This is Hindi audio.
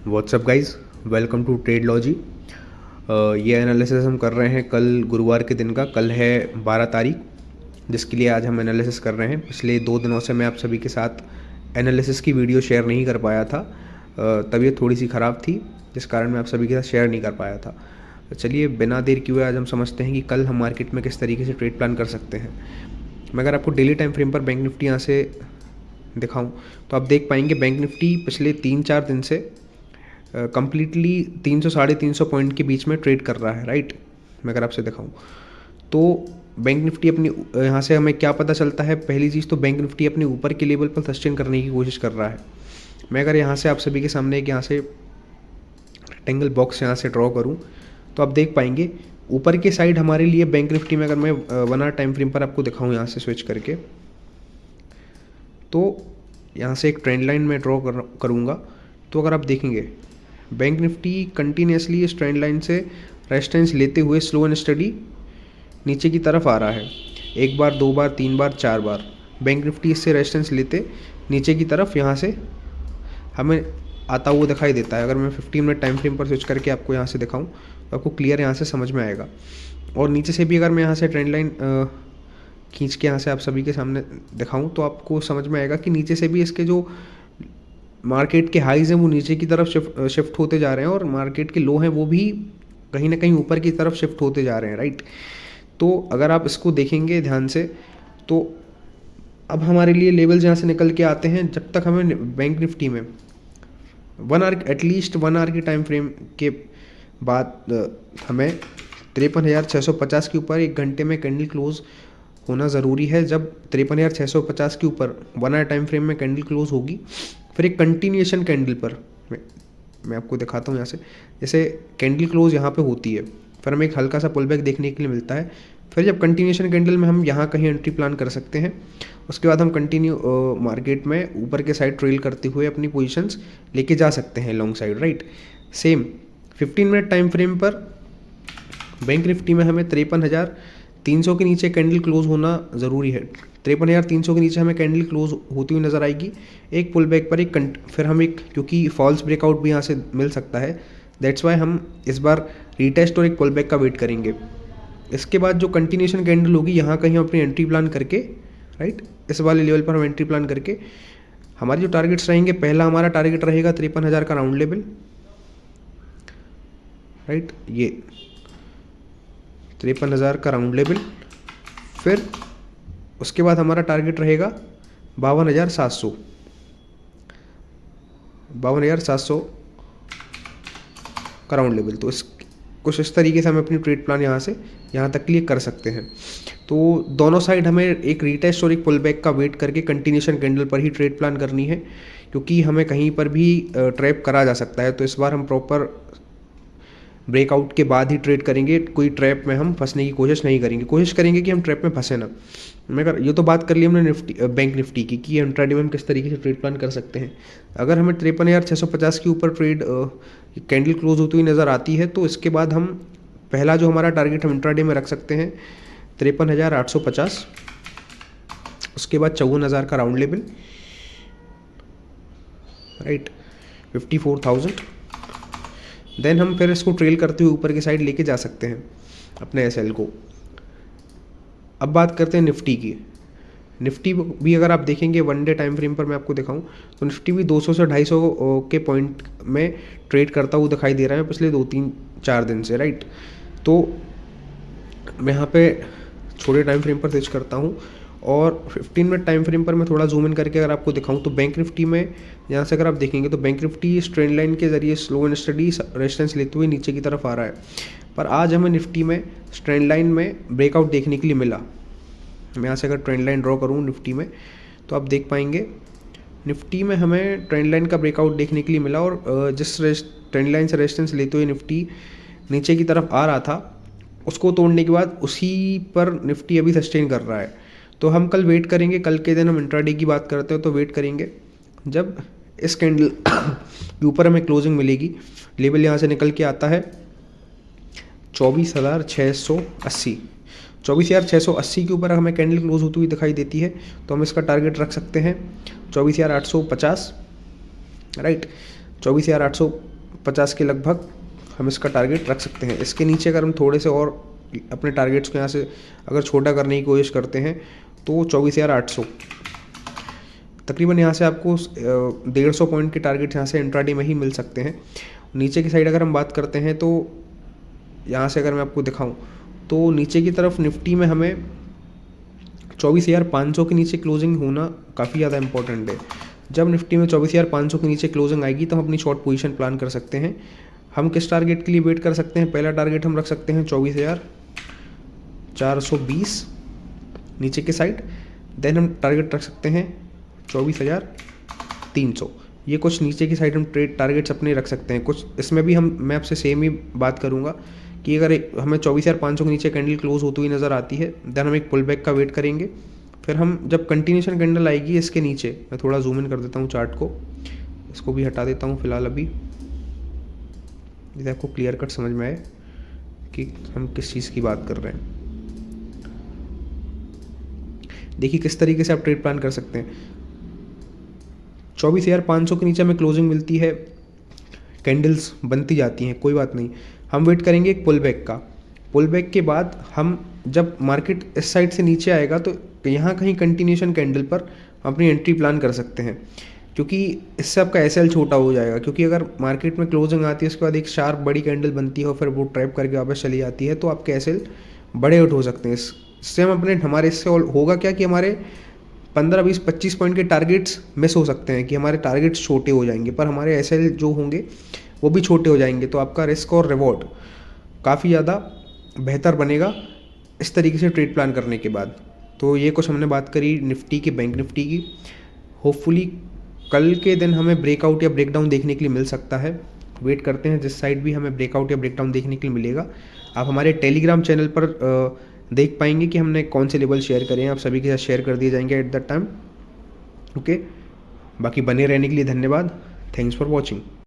WhatsApp guys, welcome to Tradelogy. ये एनालिसिस हम कर रहे हैं कल गुरुवार के दिन का। कल है 12 तारीख, जिसके लिए आज हम एनालिसिस कर रहे हैं। पिछले 2 दिनों से मैं आप सभी के साथ एनालिसिस की वीडियो शेयर नहीं कर पाया था। तबीयत थोड़ी सी ख़राब थी, जिस कारण मैं आप सभी के साथ शेयर नहीं कर पाया था। तो चलिए बिना देर किए आज हम समझते हैं कि कल हम मार्केट में किस तरीके से ट्रेड प्लान कर सकते हैं। मैं अगर आपको डेली टाइम फ्रेम पर बैंक निफ्टी यहाँ से दिखाऊं तो आप देख पाएंगे बैंक निफ्टी पिछले 3-4 दिन से कम्प्लीटली 300 साढ़े 300 पॉइंट के बीच में ट्रेड कर रहा है, राइट। मैं अगर आपसे दिखाऊं तो बैंक निफ्टी अपनी यहाँ से हमें क्या पता चलता है। पहली चीज़ तो बैंक निफ्टी अपने ऊपर के लेवल पर सस्टेन करने की कोशिश कर रहा है। मैं अगर यहाँ से आप सभी के सामने एक यहाँ से रेक्टेंगल बॉक्स यहाँ से ड्रॉ करूँ तो आप देख पाएंगे ऊपर के साइड हमारे लिए बैंक निफ्टी में, अगर मैं 1 आवर टाइम फ्रेम पर आपको दिखाऊँ यहाँ से स्विच करके, तो यहाँ से एक ट्रेंड लाइन में ड्रॉ करूँगा। तो अगर आप देखेंगे बैंक निफ्टी कंटिन्यूसली इस ट्रेंड लाइन से रेजिस्टेंस लेते हुए स्लो एंड स्टडी नीचे की तरफ आ रहा है। 1 बार, 2 बार, 3 बार, 4 बार बैंक निफ्टी इससे रेजिस्टेंस लेते नीचे की तरफ यहाँ से हमें आता हुआ दिखाई देता है। अगर मैं 15 मिनट टाइम फ्रेम पर स्विच करके आपको यहाँ से दिखाऊं तो आपको क्लियर यहाँ से समझ में आएगा। और नीचे से भी अगर मैं यहाँ से ट्रेंड लाइन खींच के यहाँ से आप सभी के सामने दिखाऊं तो आपको समझ में आएगा कि नीचे से भी इसके जो मार्केट के हाईज़ हैं वो नीचे की तरफ शिफ्ट होते जा रहे हैं, और मार्केट के लो हैं वो भी कहीं ना कहीं ऊपर की तरफ शिफ्ट होते जा रहे हैं, राइट। तो अगर आप इसको देखेंगे ध्यान से तो अब हमारे लिए लेवल्स यहाँ से निकल के आते हैं। जब तक हमें बैंक निफ्टी में 1 आवर, एटलीस्ट 1 आवर की टाइम फ्रेम के बाद हमें 53,650 के ऊपर 1 घंटे में कैंडल क्लोज होना ज़रूरी है। जब 53,650 के ऊपर 1 आवर टाइम फ्रेम में कैंडल क्लोज होगी, फिर एक कंटिन्यूएशन कैंडल पर मैं आपको दिखाता हूँ यहाँ से। जैसे कैंडल क्लोज यहाँ पे होती है, फिर हमें एक हल्का सा पुल बैक देखने के लिए मिलता है। फिर जब कंटिन्यूएशन कैंडल में हम यहाँ कहीं एंट्री प्लान कर सकते हैं। उसके बाद हम कंटिन्यू मार्केट में ऊपर के साइड ट्रेल करते हुए अपनी पोजीशंस लेके जा सकते हैं long side, right. Same 15 minute time frame पर बैंक निफ्टी में हमें 53,300 के नीचे कैंडल क्लोज होना ज़रूरी है। 53,300 के नीचे हमें कैंडल क्लोज होती हुई नज़र आएगी। एक पुल बैक पर फिर हम एक, क्योंकि फॉल्स ब्रेकआउट भी यहाँ से मिल सकता है, दैट्स वाई हम इस बार रीटेस्ट और एक पुल बैक का वेट करेंगे। इसके बाद जो कंटिन्यूएशन कैंडल होगी यहाँ कहीं हम अपनी एंट्री प्लान करके, राइट, इस वाले लेवल पर हम एंट्री प्लान करके हमारे जो टारगेट्स रहेंगे, पहला हमारा टारगेट रहेगा 53,000 का राउंड लेवल, राइट, ये 53,000 का राउंड लेवल। फिर उसके बाद हमारा टारगेट रहेगा 52,700 का राउंड लेवल। तो कुछ इस तरीके से हम अपनी ट्रेड प्लान यहाँ तक क्लियर कर सकते हैं। तो दोनों साइड हमें एक रीटेस्ट और एक पुल बैक का वेट करके कंटिन्यूएशन कैंडल पर ही ट्रेड प्लान करनी है, क्योंकि हमें कहीं पर भी ट्रैप करा जा सकता है। तो इस बार हम प्रॉपर ब्रेकआउट के बाद ही ट्रेड करेंगे। कोई ट्रैप में हम फंसने की कोशिश नहीं करेंगे। कोशिश करेंगे कि हम ट्रैप में फंसे ना। मगर ये तो बात कर ली हमने बैंक निफ्टी की कि इंट्राडे में हम किस तरीके से ट्रेड प्लान कर सकते हैं। अगर हमें 53,650 के ऊपर ट्रेड कैंडल क्लोज होती हुई नज़र आती है, तो इसके बाद हम पहला जो हमारा टारगेट हम इंट्राडे में रख सकते हैं 53,850। उसके बाद 54,000 का राउंड लेवल, राइट, 54,000। देन हम फिर इसको ट्रेल करते हुए ऊपर की साइड लेके जा सकते हैं अपने एसएल को। अब बात करते हैं निफ्टी की। निफ्टी भी अगर आप देखेंगे 1 डे टाइम फ्रेम पर मैं आपको दिखाऊं तो निफ्टी भी 200 से 250 के पॉइंट में ट्रेड करता हुआ दिखाई दे रहा है पिछले 2-3-4 दिन से, राइट। तो मैं यहाँ पे छोटे टाइम फ्रेम पर स्विच करता हूँ और 15 मिनट टाइम फ्रेम पर मैं थोड़ा जूम इन करके अगर आपको दिखाऊं तो बैंक निफ्टी में यहाँ से अगर आप देखेंगे तो बैंक निफ्टी इस ट्रेंड लाइन के जरिए स्लो एंड स्टडी रेजिस्टेंस लेते हुए नीचे की तरफ आ रहा है। पर आज हमें निफ्टी में ट्रेंड लाइन में ब्रेकआउट देखने के लिए मिला। मैं यहाँ से अगर ट्रेंड लाइन ड्रॉ करूँ निफ्टी में तो आप देख पाएंगे निफ्टी में हमें ट्रेंड लाइन का ब्रेकआउट देखने के लिए मिला। और जिस ट्रेंड लाइन से रेजिस्टेंस लेते हुए निफ्टी नीचे की तरफ आ रहा था, उसको तोड़ने के बाद उसी पर निफ्टी अभी सस्टेन कर रहा है। तो हम कल वेट करेंगे, कल के दिन हम इंट्राडे की बात करते हैं तो वेट करेंगे जब इस कैंडल के ऊपर हमें क्लोजिंग मिलेगी। लेवल यहाँ से निकल के आता है 24,680। 24,680 के ऊपर हमें कैंडल क्लोज होती हुई दिखाई देती है तो हम इसका टारगेट रख सकते हैं 24,850, राइट। 24,800 50 के लगभग हम इसका टारगेट रख सकते हैं। इसके नीचे अगर हम थोड़े से और अपने टारगेट्स को यहाँ से अगर छोटा करने की कोशिश करते हैं तो 24,800 तकरीबन यहाँ से आपको 150 पॉइंट के टारगेट यहाँ से इंट्राडे में ही मिल सकते हैं। नीचे की साइड अगर हम बात करते हैं तो यहाँ से अगर मैं आपको दिखाऊँ तो नीचे की तरफ निफ्टी में हमें 24,500 के नीचे क्लोजिंग होना काफ़ी ज़्यादा इंपॉर्टेंट है। जब निफ्टी में 24,500 के नीचे क्लोजिंग आएगी तो हम अपनी शॉर्ट पोजीशन प्लान कर सकते हैं। हम किस टारगेट के लिए वेट कर सकते हैं? पहला टारगेट हम रख सकते हैं 24,420 नीचे के साइड। देन हम टारगेट रख सकते हैं 24,300। ये कुछ नीचे की साइड हम ट्रेड टारगेट्स अपने रख सकते हैं। कुछ इसमें भी मैं आपसे सेम ही बात करूंगा कि अगर हमें 24,500 के नीचे कैंडल क्लोज होती हुई नज़र आती है देन हम एक पुल बैक का वेट करेंगे। फिर हम जब कंटिन्यूशन कैंडल आएगी इसके नीचे, मैं थोड़ा जूम इन कर देता हूँ चार्ट को, इसको भी हटा देता हूँ फिलहाल अभी, जिससे आपको क्लियर कट समझ में आए कि हम किस चीज़ की बात कर रहे हैं। देखिए किस तरीके से आप ट्रेड प्लान कर सकते हैं। 24,500 के नीचे हमें क्लोजिंग मिलती है, कैंडल्स बनती जाती हैं, कोई बात नहीं, हम वेट करेंगे एक पुल बैक का। पुल बैक के बाद हम जब मार्केट इस साइड से नीचे आएगा तो यहाँ कहीं कंटिन्यूशन कैंडल पर अपनी एंट्री प्लान कर सकते हैं, क्योंकि इससे आपका एसएल छोटा हो जाएगा। क्योंकि अगर मार्केट में क्लोजिंग आती है उसके बाद एक शार्प बड़ी कैंडल बनती है और फिर वो ट्रैप करके वापस चली जाती है तो आपके एसएल बड़े आउट हो सकते हैं। इससे हम अपने हमारे इससे होगा क्या कि हमारे 15, 20, 25 पॉइंट के टारगेट्स मिस हो सकते हैं, कि हमारे टारगेट्स छोटे हो जाएंगे पर हमारे एसएल जो होंगे वो भी छोटे हो जाएंगे। तो आपका रिस्क और रिवॉर्ड काफ़ी ज़्यादा बेहतर बनेगा इस तरीके से ट्रेड प्लान करने के बाद। तो ये कुछ हमने बात करी निफ्टी की, बैंक निफ्टी की। होपफुली कल के दिन हमें ब्रेकआउट या ब्रेकडाउन देखने के लिए मिल सकता है। वेट करते हैं जिस साइड भी हमें ब्रेकआउट या ब्रेकडाउन देखने के लिए मिलेगा। आप हमारे टेलीग्राम चैनल पर देख पाएंगे कि हमने कौन से लेवल शेयर करे हैं, आप सभी के साथ शेयर कर दिए जाएंगे एट दैट टाइम। ओके, बाकी बने रहने के लिए धन्यवाद। Thanks for watching.